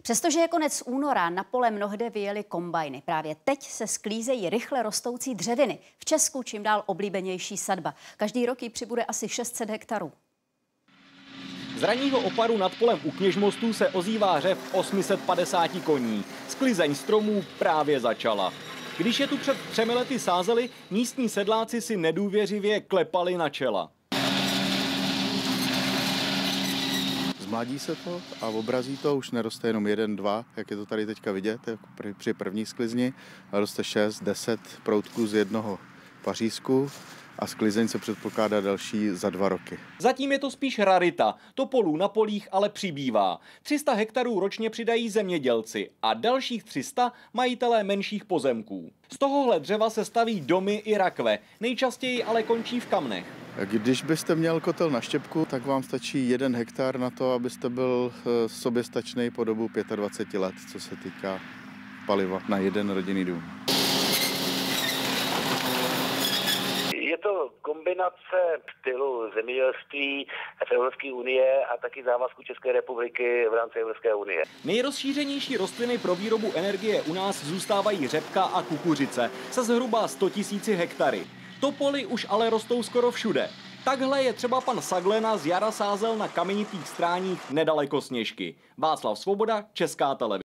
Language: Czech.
Přestože je konec února, na pole mnohde vyjeli kombajny. Právě teď se sklízejí rychle rostoucí dřeviny. V Česku čím dál oblíbenější sadba. Každý rok jí přibude asi 600 hektarů. Z ranního oparu nad polem u Kněžmostů se ozývá řev 850 koní. Sklizeň stromů právě začala. Když je tu před 3 lety sázeli, místní sedláci si nedůvěřivě klepali na čela. Zmladí se to a obrazí to, už neroste jenom 1, 2, jak je to tady teďka vidět, jako při první sklizni, ale roste 6, 10 proutků z jednoho pařízku a sklizeň se předpokládá další za 2 roky. Zatím je to spíš rarita, topolů na polích ale přibývá. 300 hektarů ročně přidají zemědělci a dalších 300 majitelé menších pozemků. Z tohohle dřeva se staví domy i rakve, nejčastěji ale končí v kamnech. Když byste měl kotel na štěpku, tak vám stačí 1 hektar na to, abyste byl soběstačný po dobu 25 let, co se týká paliva na 1 rodinný dům. Je to kombinace stylu zemědělství v Evropské unie a taky závazku České republiky v rámci Evropské unie. Nejrozšířenější rostliny pro výrobu energie u nás zůstávají řepka a kukuřice se zhruba 100 000 hektary. Topoly už ale rostou skoro všude. Takhle je třeba pan Saglena z jara sázel na kamenitých stráních nedaleko Sněžky. Václav Svoboda, Česká televize.